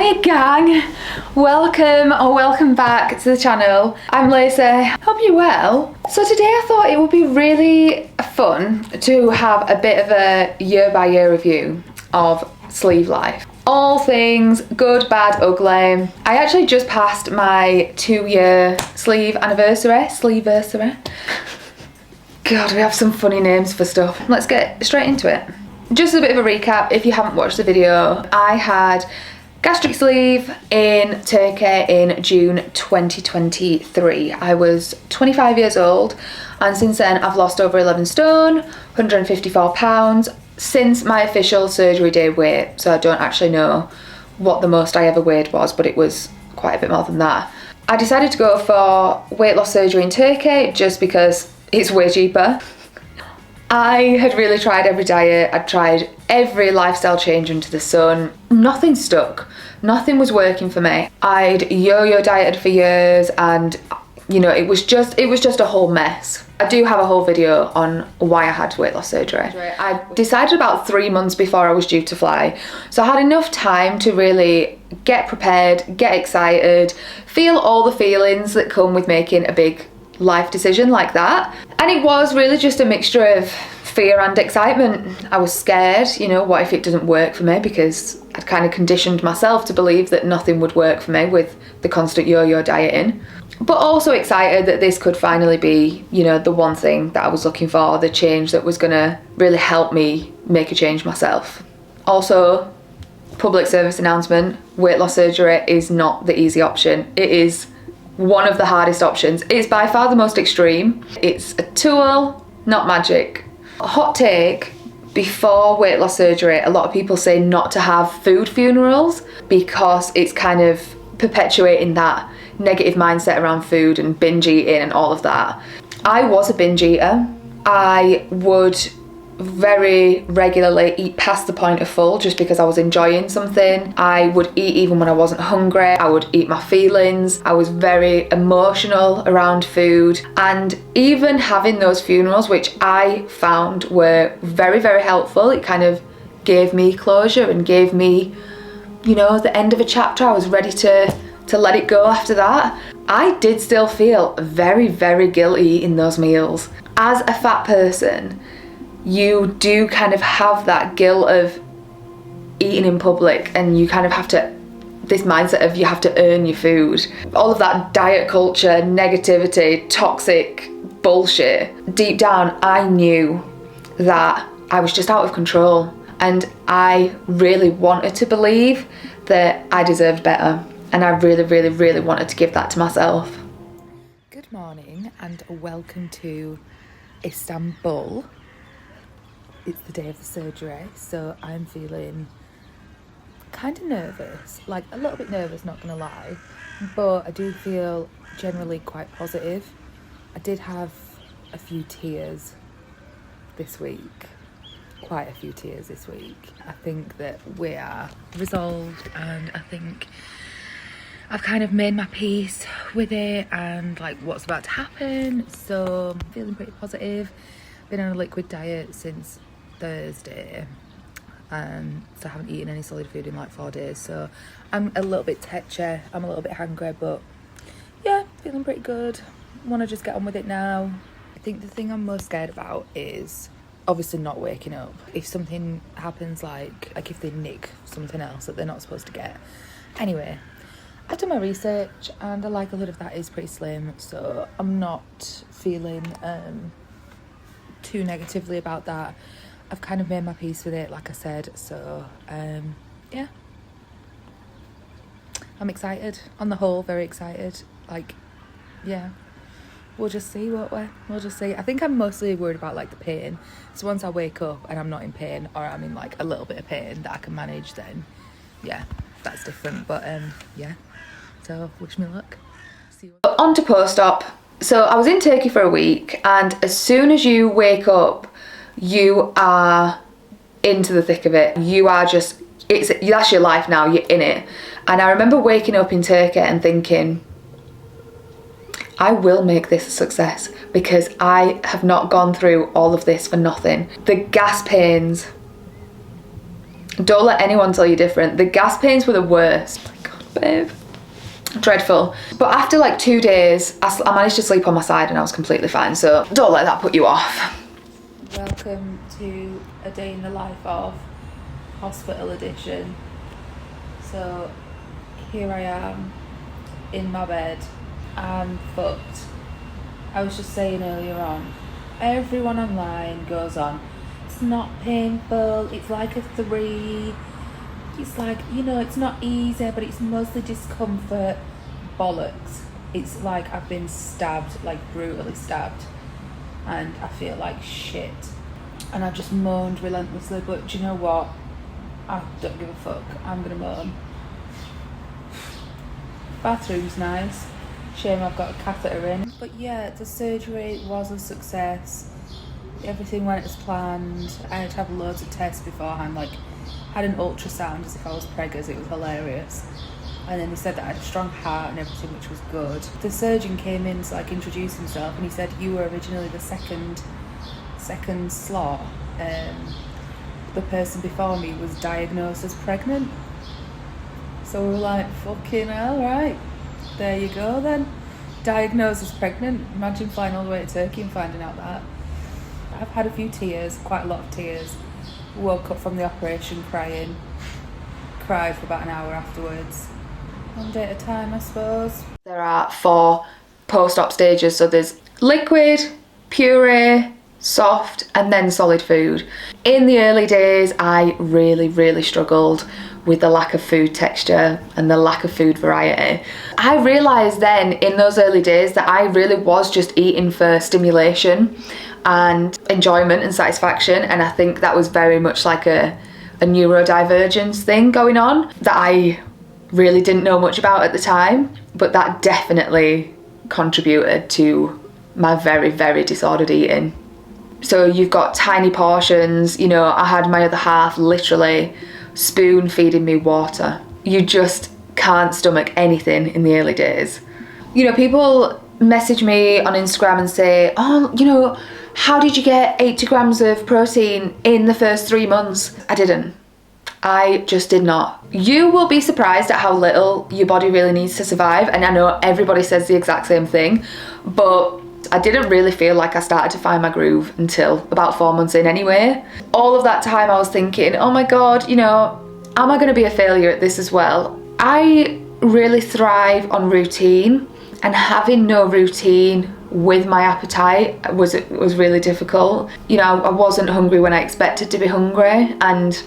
Hey gang, welcome back to the channel. I'm Lacey, hope you're well. So today I thought it would be really fun to have a bit of a year by year review of sleeve life. All things good, bad, ugly. I actually just passed my 2-year sleeve anniversary. God, we have some funny names for stuff. Let's get straight into it. Just a bit of a recap if you haven't watched the video. I had gastric sleeve in Turkey in June 2023. I was 25 years old and since then I've lost over 11 stone, 154 pounds since my official surgery day weight. So I don't actually know what the most I ever weighed was, but it was quite a bit more than that. I decided to go for weight loss surgery in Turkey just because it's way cheaper. I had really tried every diet, I'd tried every lifestyle change under the sun. Nothing stuck, nothing was working for me. I'd yo-yo dieted for years and you know, it was just a whole mess. I do have a whole video on why I had weight loss surgery. I decided about 3 months before I was due to fly. So I had enough time to really get prepared, get excited, feel all the feelings that come with making a big life decision like that. And it was really just a mixture of fear and excitement. I was scared, you know, what if it doesn't work for me, because I'd kind of conditioned myself to believe that nothing would work for me with the constant yo-yo dieting. But also excited that this could finally be, you know, the one thing that I was looking for, the change that was gonna really help me make a change myself. Also, public service announcement, weight loss surgery is not the easy option. It is one of the hardest options. It's by far the most extreme. It's a tool, not magic. Hot take, before weight loss surgery, a lot of people say not to have food funerals because it's kind of perpetuating that negative mindset around food and binge eating and all of that. I was a binge eater. I would very regularly eat past the point of full just because I was enjoying something. I would eat even when I wasn't hungry. I would eat my feelings. I was very emotional around food, and even having those funerals, which I found were very, very helpful. It kind of gave me closure and gave me, you know, the end of a chapter. I was ready to let it go after that. I did still feel very, very guilty in those meals. As a fat person, you do kind of have that guilt of eating in public, and you kind of have to, this mindset of you have to earn your food. All of that diet culture, negativity, toxic bullshit. Deep down, I knew that I was just out of control, and I really wanted to believe that I deserved better, and I really, really, really wanted to give that to myself. Good morning and welcome to Istanbul. It's the day of the surgery, so I'm feeling kind of nervous, like a little bit nervous, not gonna lie, but I do feel generally quite positive. I did have a few tears this week, quite a few tears this week. I think that we are resolved, and I think I've kind of made my peace with it and like what's about to happen, so I'm feeling pretty positive. Been on a liquid diet since Thursday, so I haven't eaten any solid food in like 4 days, so I'm a little bit tetchy, I'm a little bit hungry, but yeah, feeling pretty good. Want to just get on with it now. I think the thing I'm most scared about is obviously not waking up. If something happens, like if they nick something else that they're not supposed to get. Anyway, I've done my research and the likelihood of that is pretty slim, so I'm not feeling too negatively about that. I've kind of made my peace with it, like I said, so yeah, I'm excited. On the whole, very excited. Like, yeah, we'll just see, won't we? We'll just see. I think I'm mostly worried about like the pain. So once I wake up and I'm not in pain, or I'm in like a little bit of pain that I can manage, then yeah, that's different. But yeah, so wish me luck. See what... On to post-op. So I was in Turkey for a week, and as soon as you wake up, you are into the thick of it. You are just, that's your life now, you're in it. And I remember waking up in Turkey and thinking, I will make this a success because I have not gone through all of this for nothing. The gas pains, don't let anyone tell you different. The gas pains were the worst. babe. Dreadful. But after like 2 days, I managed to sleep on my side and I was completely fine. So don't let that put you off. Welcome to a day in the life of hospital edition. So here I am in my bed. I'm fucked. I was just saying earlier on, everyone online goes on, it's not painful, it's like a 3, it's like, you know, it's not easy, but it's mostly discomfort. Bollocks. It's like I've been stabbed, like brutally stabbed, and I feel like shit. And I've just moaned relentlessly, but do you know what? I don't give a fuck. I'm gonna moan. Bathroom's nice. Shame I've got a catheter in. But yeah, the surgery was a success. Everything went as planned. I had to have loads of tests beforehand, like had an ultrasound as if I was preggers. It was hilarious. And then they said that I had a strong heart and everything, which was good. The surgeon came in to like introduce himself, and he said, you were originally the second slot. The person before me was diagnosed as pregnant. So we were like, fucking hell, right, there you go then. Diagnosed as pregnant. Imagine flying all the way to Turkey and finding out that. I've had a few tears, quite a lot of tears. Woke up from the operation crying. Cried for about an hour afterwards. One day at a time, I suppose. There are 4 post-op stages. So there's liquid, puree, soft, and then solid food. In the early days, I really struggled with the lack of food texture and the lack of food variety. I realised then in those early days that I really was just eating for stimulation and enjoyment and satisfaction, and I think that was very much like a neurodivergence thing going on that I really didn't know much about at the time, but that definitely contributed to my very disordered eating. So you've got tiny portions, you know, I had my other half literally spoon feeding me water. You just can't stomach anything in the early days. You know, people message me on Instagram and say, oh, you know, how did you get 80 grams of protein in the first 3 months? I didn't. I just did not. You will be surprised at how little your body really needs to survive, and I know everybody says the exact same thing, but I didn't really feel like I started to find my groove until about 4 months in anyway. All of that time I was thinking, oh my God, you know, am I going to be a failure at this as well? I really thrive on routine, and having no routine with my appetite was really difficult. You know, I wasn't hungry when I expected to be hungry, and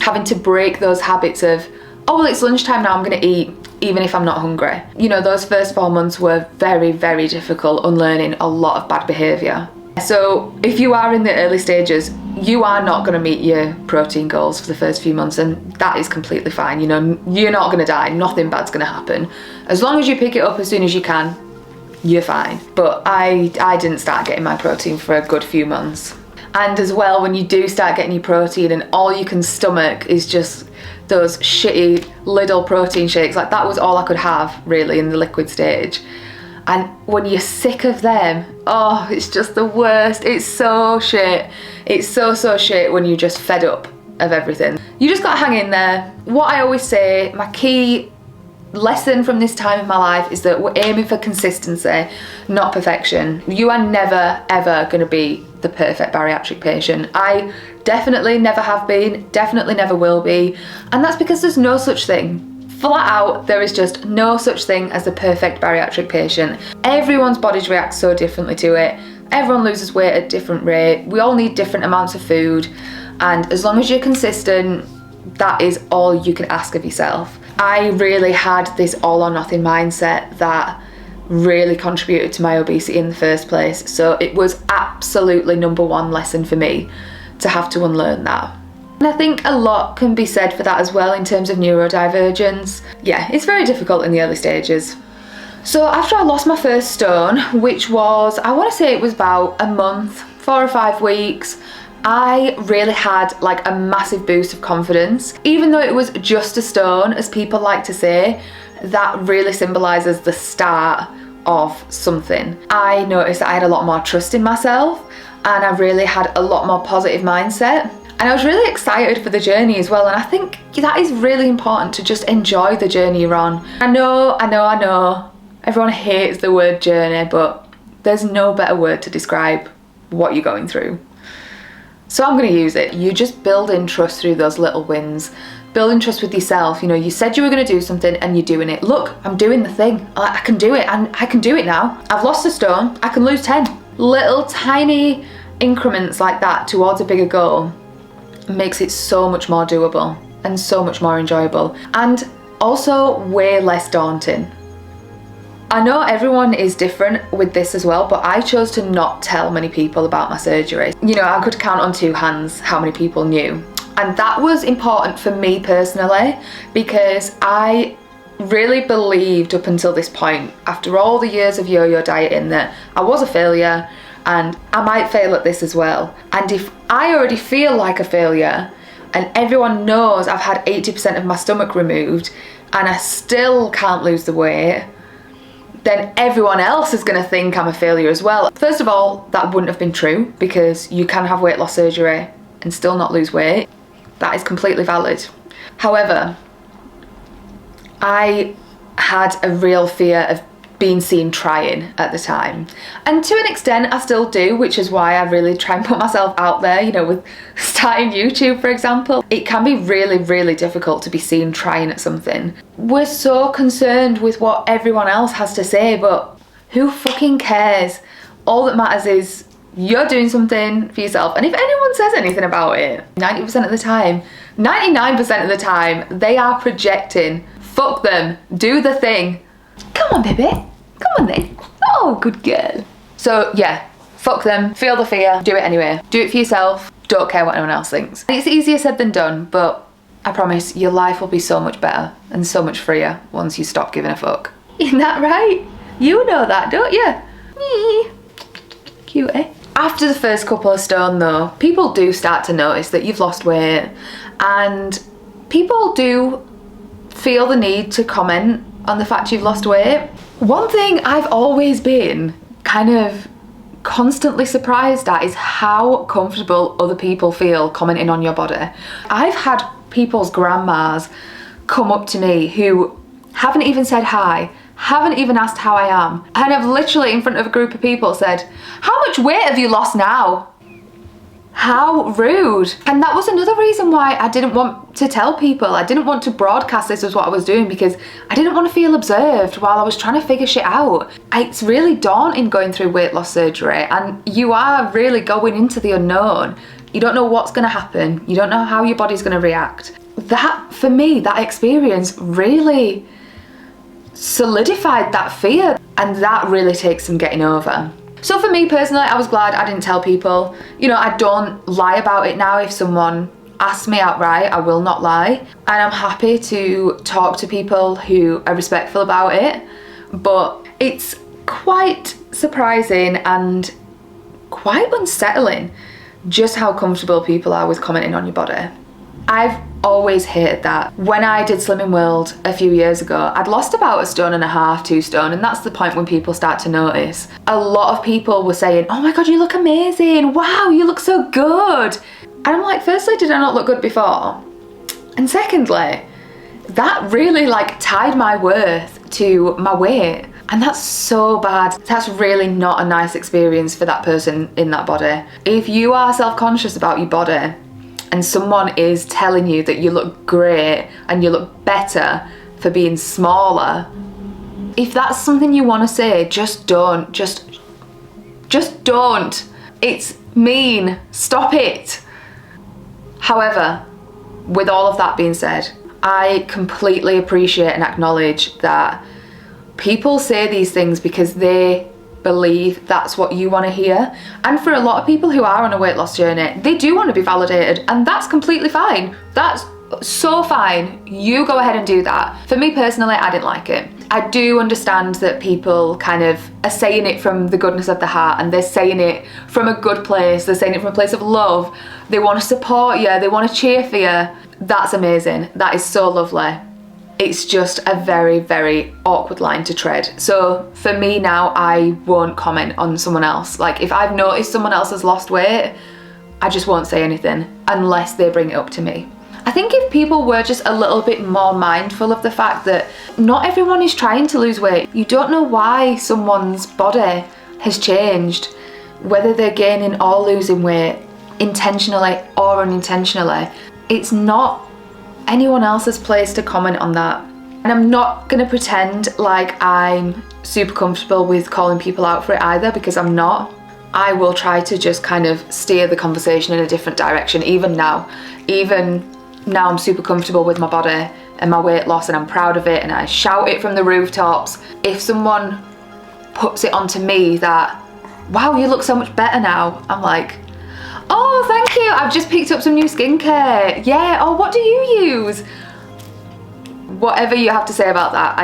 having to break those habits of, oh well, it's lunchtime now, I'm going to eat even if I'm not hungry. You know, those first 4 months were very difficult, unlearning a lot of bad behaviour. So if you are in the early stages, you are not going to meet your protein goals for the first few months, and that is completely fine. You know, you're not going to die, nothing bad's going to happen. As long as you pick it up as soon as you can, you're fine. But I didn't start getting my protein for a good few months. And as well, when you do start getting your protein and all you can stomach is just those shitty Lidl protein shakes, like that was all I could have really in the liquid stage. And when you're sick of them, oh, it's just the worst. It's so shit. It's so shit when you're just fed up of everything. You just gotta hang in there. What I always say, my key lesson from this time in my life is that we're aiming for consistency, not perfection. You are never ever gonna be the perfect bariatric patient. I definitely never have been, definitely never will be, and that's because there's no such thing. Flat out, there is just no such thing as the perfect bariatric patient. Everyone's bodies react so differently to it. Everyone loses weight at a different rate. We all need different amounts of food, and as long as you're consistent, that is all you can ask of yourself. I really had this all or nothing mindset that really contributed to my obesity in the first place. So it was absolutely #1 lesson for me to have to unlearn that. And I think a lot can be said for that as well in terms of neurodivergence. Yeah, it's very difficult in the early stages. So after I lost my first stone, which was, I want to say it was about a month, 4 or 5 weeks, I really had like a massive boost of confidence. Even though it was just a stone, as people like to say, that really symbolises the start of something. I noticed that I had a lot more trust in myself, and I really had a lot more positive mindset. And I was really excited for the journey as well, and I think that is really important, to just enjoy the journey you're on. I know, everyone hates the word journey, but there's no better word to describe what you're going through. So I'm going to use it. You just build in trust through those little wins. Building trust with yourself. You know, you said you were going to do something and you're doing it. Look, I'm doing the thing. I can do it, and I can do it now. I've lost a stone, I can lose 10. Little tiny increments like that towards a bigger goal makes it so much more doable and so much more enjoyable, and also way less daunting. I know everyone is different with this as well, but I chose to not tell many people about my surgery. You know, I could count on 2 hands how many people knew. And that was important for me personally, because I really believed up until this point, after all the years of yo-yo dieting, that I was a failure and I might fail at this as well. And if I already feel like a failure and everyone knows I've had 80% of my stomach removed and I still can't lose the weight, then everyone else is going to think I'm a failure as well. First of all, that wouldn't have been true, because you can have weight loss surgery and still not lose weight. That is completely valid. However, I had a real fear of being seen trying at the time. And to an extent I still do, which is why I really try and put myself out there, you know, with starting YouTube, for example. It can be really, really difficult to be seen trying at something. We're so concerned with what everyone else has to say, but who fucking cares? All that matters is you're doing something for yourself, and if anyone says anything about it, 90% of the time, 99% of the time, they are projecting. Fuck them, do the thing. Come on, baby, come on then. Oh, good girl. So yeah, fuck them, feel the fear, do it anyway. Do it for yourself, don't care what anyone else thinks. It's easier said than done, but I promise your life will be so much better and so much freer once you stop giving a fuck. Isn't that right? You know that, don't you? Cutie. After the first couple of stone though, people do start to notice that you've lost weight, and people do feel the need to comment on the fact you've lost weight. One thing I've always been kind of constantly surprised at is how comfortable other people feel commenting on your body. I've had people's grandmas come up to me who haven't even said hi, haven't even asked how I am, and have literally in front of a group of people said, "How much weight have you lost now?" How rude. And that was another reason why I didn't want to tell people. I didn't want to broadcast this as what I was doing, because I didn't want to feel observed while I was trying to figure shit out. It's really daunting going through weight loss surgery, and you are really going into the unknown. You don't know what's going to happen. You don't know how your body's going to react. That, for me, that experience really solidified that fear, and that really takes some getting over. So for me personally, I was glad I didn't tell people. You know, I don't lie about it now. If someone asks me outright, I will not lie. And I'm happy to talk to people who are respectful about it. But it's quite surprising and quite unsettling just how comfortable people are with commenting on your body. I've always hated that. When I did Slimming World a few years ago, I'd lost about 1.5 stone, 2 stone, and that's the point when people start to notice. A lot of people were saying, "Oh my god, you look amazing, wow, you look so good." And I'm like, firstly, did I not look good before? And secondly, that really like tied my worth to my weight. And that's so bad. That's really not a nice experience for that person in that body. If you are self-conscious about your body, and someone is telling you that you look great and you look better for being smaller, if that's something you want to say, just don't. Just don't. It's mean. Stop it. However, with all of that being said, I completely appreciate and acknowledge that people say these things because they believe that's what you want to hear. And for a lot of people who are on a weight loss journey, they do want to be validated, and that's completely fine. That's so fine. You go ahead and do that. For me personally, I didn't like it. I do understand that people kind of are saying it from the goodness of the heart, and they're saying it from a good place. They're saying it from a place of love. They want to support you. They want to cheer for you. That's amazing. That is so lovely. It's just a very, very awkward line to tread. So for me now, I won't comment on someone else. Like if I've noticed someone else has lost weight, I just won't say anything. unless they bring it up to me. I think if people were just a little bit more mindful of the fact that not everyone is trying to lose weight. You don't know why someone's body has changed, whether they're gaining or losing weight, intentionally or unintentionally. It's not anyone else's place to comment on that. And I'm not gonna pretend like I'm super comfortable with calling people out for it either, because I'm not. I will try to just kind of steer the conversation in a different direction, even now. Even now I'm super comfortable with my body and my weight loss, and I'm proud of it, and I shout it from the rooftops. If someone puts it onto me that, wow, you look so much better now, I'm like, oh, thank you, I've just picked up some new skincare. Yeah, oh, what do you use? Whatever you have to say about that,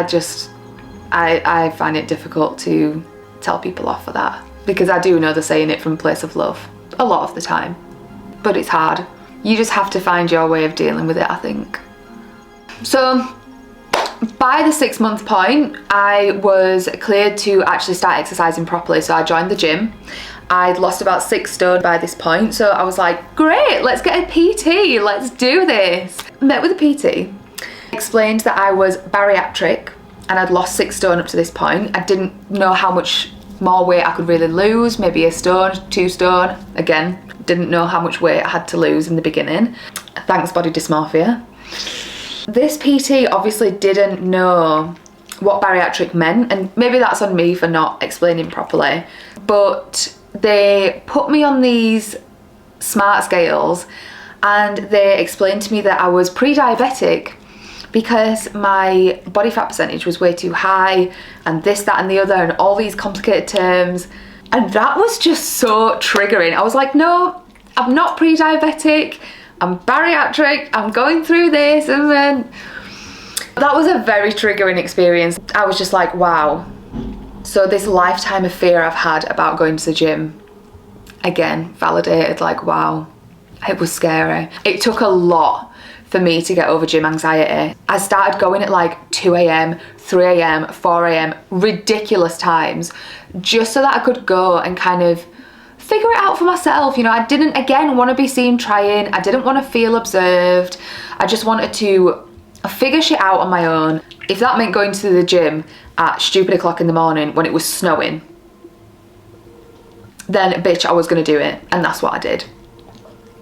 I find it difficult to tell people off for that, because I do know they're saying it from a place of love a lot of the time, but it's hard. You just have to find your way of dealing with it, I think. So by the 6-month point, I was cleared to actually start exercising properly. So I joined the gym. I'd lost about 6 stone by this point. So I was like, great, let's get a PT, let's do this. Met with a PT, explained that I was bariatric and I'd lost 6 stone up to this point. I didn't know how much more weight I could really lose, maybe 1 stone, 2 stone. Again, didn't know how much weight I had to lose in the beginning. Thanks, body dysmorphia. This PT obviously didn't know what bariatric meant, and maybe that's on me for not explaining properly, but they put me on these smart scales and they explained to me that I was pre-diabetic because my body fat percentage was way too high, and this, that and the other, and all these complicated terms. And that was just so triggering. I was like, no, I'm not pre-diabetic, I'm bariatric, I'm going through this. And then that was a very triggering experience. I was just like, wow. So this lifetime of fear I've had about going to the gym, again, validated, like, wow, it was scary. It took a lot for me to get over gym anxiety. I started going at like 2 a.m, 3 a.m, 4 a.m, ridiculous times, just so that I could go and kind of figure it out for myself. You know, I didn't, again, want to be seen trying. I didn't want to feel observed. I just wanted to figure shit out on my own. If that meant going to the gym at stupid o'clock in the morning when it was snowing, then bitch, I was gonna do it, and that's what I did.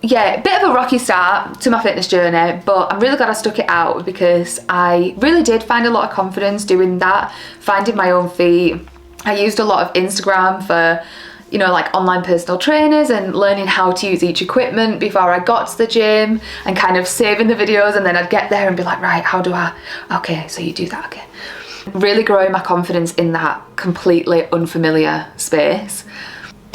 Yeah, a bit of a rocky start to my fitness journey, but I'm really glad I stuck it out, because I really did find a lot of confidence doing that, finding my own feet. I used a lot of Instagram for, you know, like online personal trainers and learning how to use each equipment before I got to the gym, and kind of saving the videos, and then I'd get there and be like, right, how do I, okay, so you do that, okay. Really growing my confidence in that completely unfamiliar space.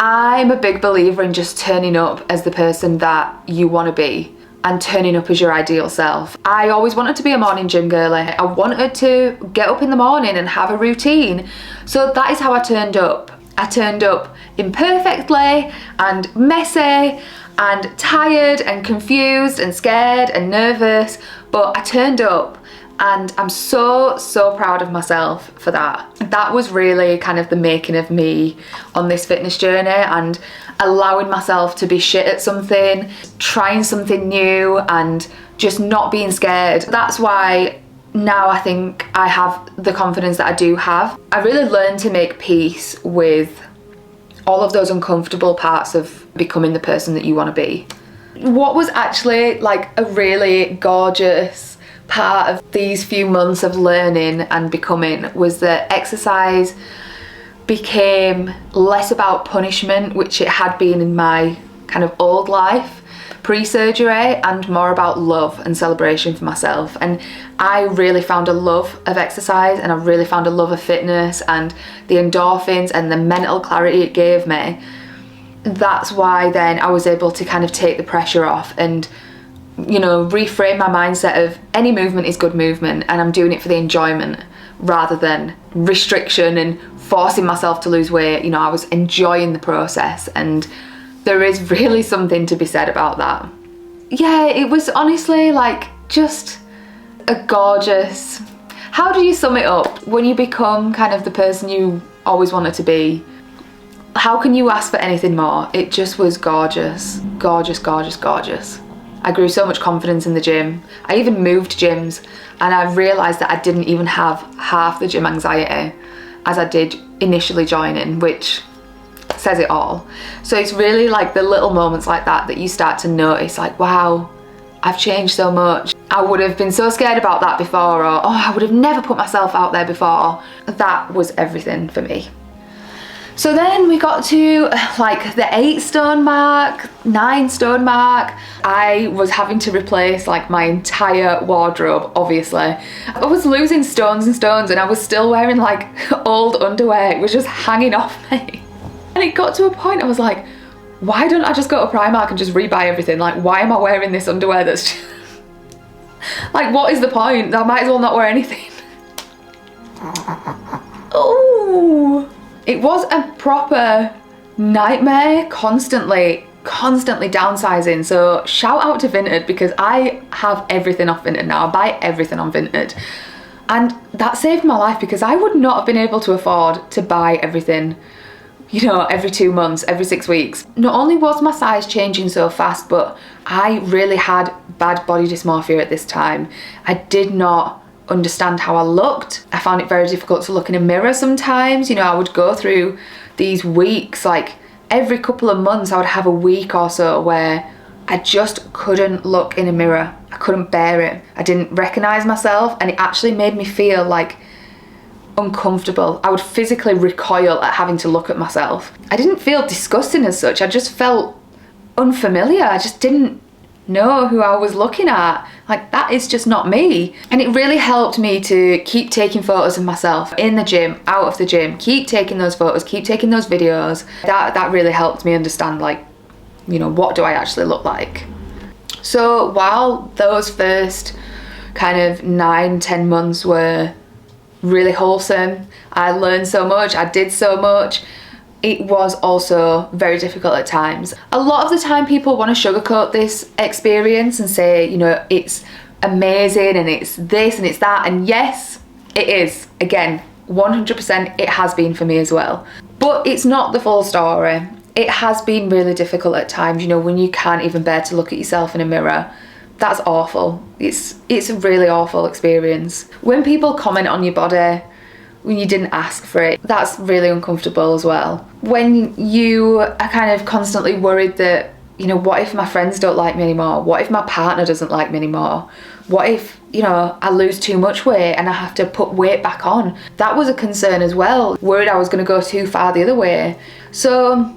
I'm a big believer in just turning up as the person that you want to be, and turning up as your ideal self. I always wanted to be a morning gym girly. I wanted to get up in the morning and have a routine. So that is how I turned up. I turned up imperfectly and messy and tired and confused and scared and nervous, but I turned up, and I'm so proud of myself for that. That was really kind of the making of me on this fitness journey, and allowing myself to be shit at something, trying something new, and just not being scared. That's why now I think I have the confidence that I do have. I really learned to make peace with all of those uncomfortable parts of becoming the person that you want to be. What was actually like a really gorgeous part of these few months of learning and becoming was that exercise became less about punishment, which it had been in my kind of old life pre-surgery, and more about love and celebration for myself. And I really found a love of exercise, and I really found a love of fitness and the endorphins and the mental clarity it gave me. That's why then I was able to kind of take the pressure off and, you know, reframe my mindset of any movement is good movement, and I'm doing it for the enjoyment rather than restriction and forcing myself to lose weight. You know, I was enjoying the process, and there is really something to be said about that. Yeah, it was honestly like just a gorgeous, how do you sum it up? When you become kind of the person you always wanted to be, how can you ask for anything more? It just was gorgeous, gorgeous, gorgeous, gorgeous. I grew so much confidence in the gym. I even moved gyms, and I realised that I didn't even have half the gym anxiety as I did initially joining, which says it all. So it's really like the little moments like that that you start to notice, like, wow, I've changed so much. I would have been so scared about that before, or oh, I would have never put myself out there before. That was everything for me. So then we got to like the 8 stone mark, 9 stone mark. I was having to replace like my entire wardrobe, obviously. I was losing stones and stones, and I was still wearing like old underwear. It was just hanging off me. And it got to a point I was like, why don't I just go to Primark and just rebuy everything? Like, why am I wearing this underwear that's just... like, what is the point? I might as well not wear anything. Oh, it was a proper nightmare, constantly downsizing. So shout out to Vinted, because I have everything off Vinted now. I buy everything on Vinted. And that saved my life, because I would not have been able to afford to buy everything, you know, every 2 months, every 6 weeks. Not only was my size changing so fast, but I really had bad body dysmorphia at this time. I did not understand how I looked. I found it very difficult to look in a mirror sometimes. You know, I would go through these weeks, like every couple of months I would have a week or so where I just couldn't look in a mirror. I couldn't bear it. I didn't recognize myself, and it actually made me feel like uncomfortable. I would physically recoil at having to look at myself. I didn't feel disgusting as such. I just felt unfamiliar. I just didn't know who I was looking at. Like, that is just not me. And it really helped me to keep taking photos of myself in the gym, out of the gym, keep taking those photos, keep taking those videos. That really helped me understand, like, you know, what do I actually look like? So while those first kind of 9-10 months were really wholesome, I learned so much, I did so much, it was also very difficult at times. A lot of the time people want to sugarcoat this experience and say, you know, it's amazing and it's this and it's that, and yes, it is. Again, 100% it has been for me as well. But it's not the full story. It has been really difficult at times, you know, when you can't even bear to look at yourself in a mirror. That's awful. It's a really awful experience. When people comment on your body when you didn't ask for it, that's really uncomfortable as well. When you are kind of constantly worried that, you know, what if my friends don't like me anymore? What if my partner doesn't like me anymore? What if, you know, I lose too much weight and I have to put weight back on? That was a concern as well. Worried I was going to go too far the other way. So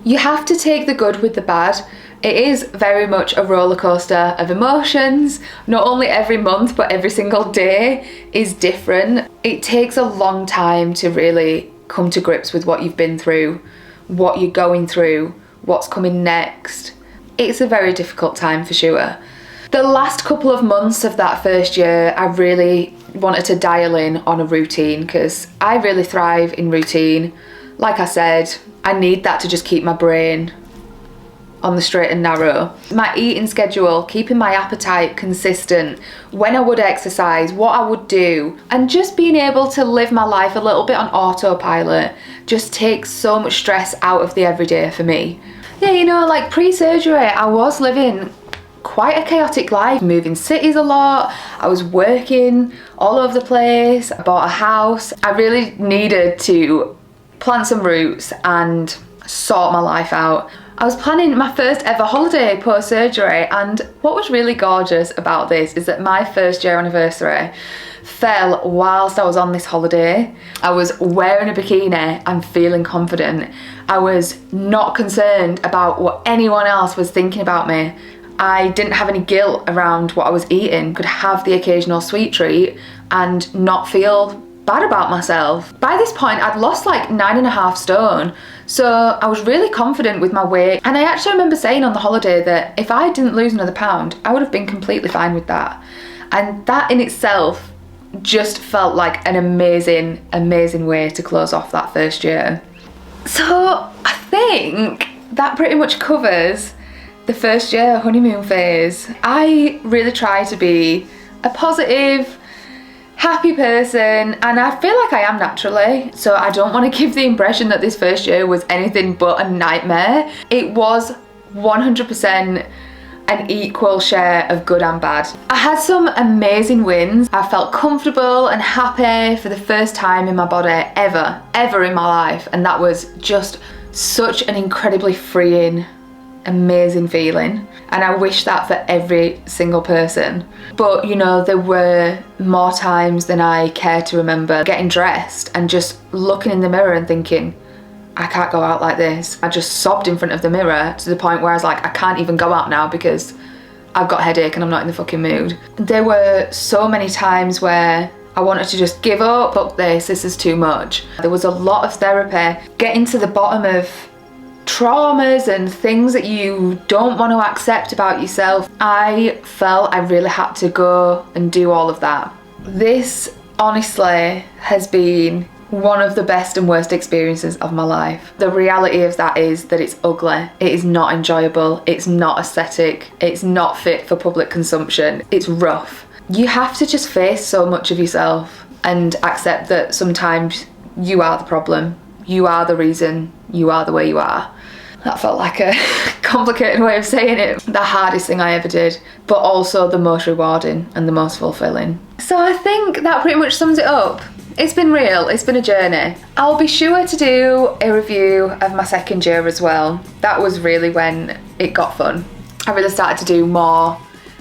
you have to take the good with the bad. It is very much a roller coaster of emotions. Not only every month, but every single day is different. It takes a long time to really come to grips with what you've been through, what you're going through, what's coming next. It's a very difficult time for sure. The last couple of months of that first year, I really wanted to dial in on a routine, because I really thrive in routine. Like I said, I need that to just keep my brain on the straight and narrow. My eating schedule, keeping my appetite consistent, when I would exercise, what I would do, and just being able to live my life a little bit on autopilot just takes so much stress out of the everyday for me. Yeah, you know, like pre-surgery, I was living quite a chaotic life, moving cities a lot. I was working all over the place. I bought a house. I really needed to plant some roots and sort my life out. I was planning my first ever holiday post-surgery, and what was really gorgeous about this is that my first year anniversary fell whilst I was on this holiday. I was wearing a bikini and feeling confident. I was not concerned about what anyone else was thinking about me. I didn't have any guilt around what I was eating, could have the occasional sweet treat and not feel bad about myself. By this point, I'd lost like 9.5 stone. So I was really confident with my weight. And I actually remember saying on the holiday that if I didn't lose another pound, I would have been completely fine with that. And that in itself just felt like an amazing, amazing way to close off that first year. So I think that pretty much covers the first year honeymoon phase. I really try to be a positive, happy person, and I feel like I am naturally, so I don't want to give the impression that this first year was anything but a nightmare. It was 100% an equal share of good and bad. I had some amazing wins. I felt comfortable and happy for the first time in my body ever in my life, and that was just such an incredibly freeing, amazing feeling, and I wish that for every single person. But you know, there were more times than I care to remember getting dressed and just looking in the mirror and thinking, I can't go out like this. I just sobbed in front of the mirror to the point where I was like, I can't even go out now because I've got a headache and I'm not in the fucking mood. There were so many times where I wanted to just give up, fuck this is too much. There was a lot of therapy, getting to the bottom of traumas and things that you don't want to accept about yourself. I felt I really had to go and do all of that. This honestly has been one of the best and worst experiences of my life. The reality of that is that it's ugly, it is not enjoyable, it's not aesthetic, it's not fit for public consumption, it's rough. You have to just face so much of yourself and accept that sometimes you are the problem, you are the reason you are the way you are. That felt like a complicated way of saying it. The hardest thing I ever did, but also the most rewarding and the most fulfilling. So I think that pretty much sums it up. It's been real, it's been a journey. I'll be sure to do a review of my second year as well. That was really when it got fun. I really started to do more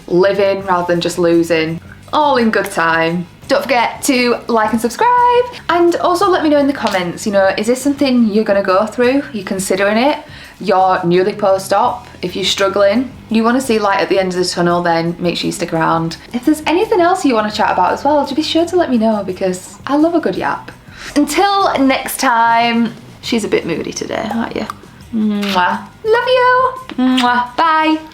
living rather than just losing. All in good time. Don't forget to like and subscribe, and also let me know in the comments, you know, is this something you're gonna go through? You're considering it? You're newly post-op? If you're struggling, you want to see light at the end of the tunnel, then make sure you stick around. If there's anything else you want to chat about as well, just be sure to let me know because I love a good yap. Until next time, she's a bit moody today, aren't you? Mwah. Love you. Mwah. Bye.